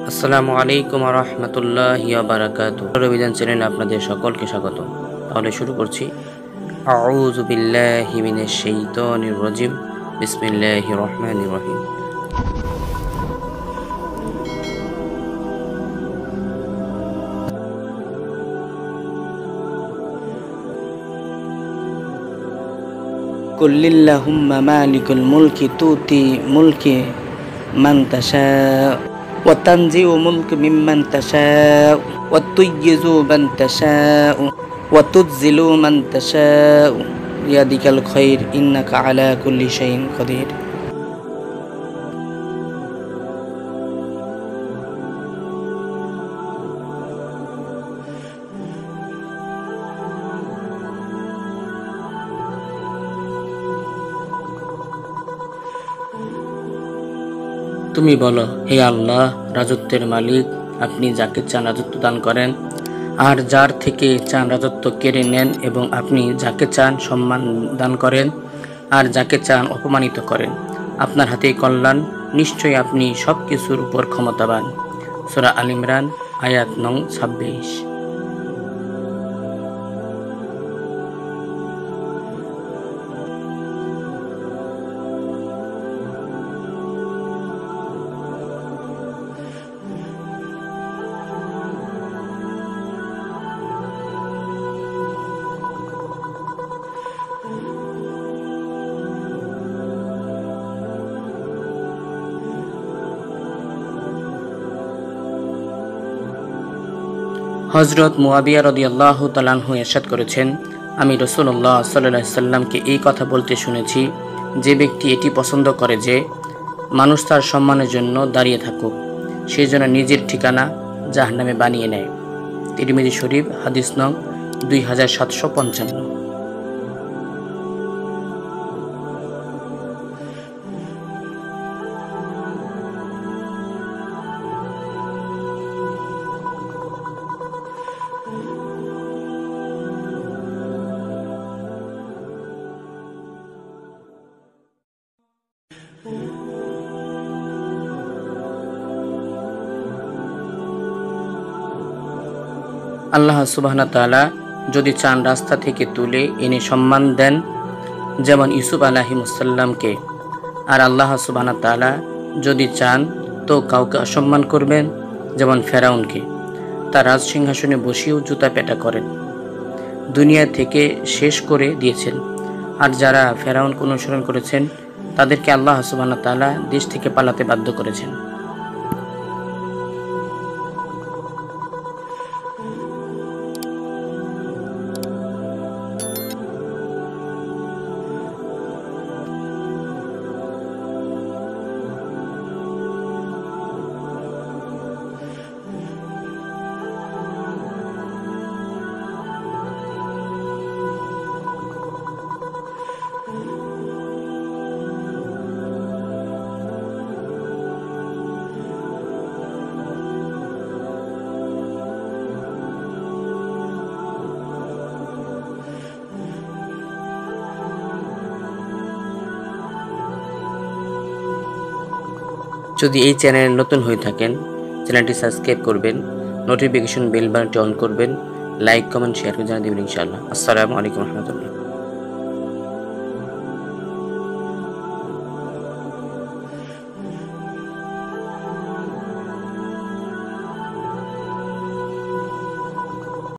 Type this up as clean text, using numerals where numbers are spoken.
আসসালামু আলাইকুম ওয়া রাহমাতুল্লাহি ওয়া বারাকাতুহু। অভিযান চ্যানেলে আপনাদের সকলকে স্বাগত। তাহলে শুরু করছি। আউযু বিল্লাহি মিনাশ শাইতানির রাজিম। বিসমিল্লাহির রহমানির রহিম। কুল্লিল্লাহুম্মা মালিকুল মুলকি তুতি মুলকি মান তাশা ওয়া তানজিউ মুলক মিম্মান তাশা ওয়া তুইয়িজু মান তাশা ওয়া তুযিলু মান তাশা বিয়াদিকাল খায়র ইন্নাকা আলা কুল্লি শাইইন কাদির। তুমি বলো, হে আল্লাহ রাজত্বের মালিক, আপনি যাকে চান রাজত্ব দান করেন আর যার থেকে চান রাজত্ব কেড়ে নেন, এবং আপনি যাকে চান সম্মান দান করেন আর যাকে চান অপমানিত করেন। আপনার হাতেই কল্যাণ, নিশ্চয়ই আপনি সব কিছুর উপর ক্ষমতাবান। সূরা আল ইমরান আয়াত নং 26। হযরত মুয়াবিয়া রাদিয়াল্লাহু তাআলা আনহু ইরশাদ করেছেন, আমি রাসূলুল্লাহ সাল্লাল্লাহু আলাইহি সাল্লামকে এই কথা বলতে শুনেছি, যে ব্যক্তি এটি পছন্দ করে যে মানুষ তার সম্মানের জন্য দাঁড়িয়ে থাকুক, সে যেন নিজের ঠিকানা জাহান্নামে বানিয়ে নেয়। তিরমিজি শরীফ হাদিস নং 2755। আল্লাহ সুবহানাহু ওয়া তাআলা যদি চান রাস্তা থেকে তুলে এনে সম্মান দেন, যেমন ইউসুফ আলাইহিসসালামকে। আর আল্লাহ সুবহানাহু ওয়া তাআলা যদি চান তো কাউকে অসম্মান করবেন, যেমন ফেরাউনকে। তার রাজসিংহাসনে বসেও জুতা পেটা করেন, দুনিয়া থেকে শেষ করে দিয়েছেন। আর যারা ফেরাউনকে অনুসরণ করেছেন তাদেরকে আল্লাহ সুবহানাহু ওয়া তাআলা দেশ থেকে পালাতে বাধ্য করেছেন। যদি এই চ্যানেলে নতুন হয়ে থাকেন, চ্যানেলটি সাবস্ক্রাইব করবেন, নোটিফিকেশন বেল বাটনটি অন করবেন, লাইক কমেন্ট শেয়ার করে জানিয়ে দেবেন ইনশাআল্লাহ। আসসালামু আলাইকুম ওয়া রাহমাতুল্লাহ।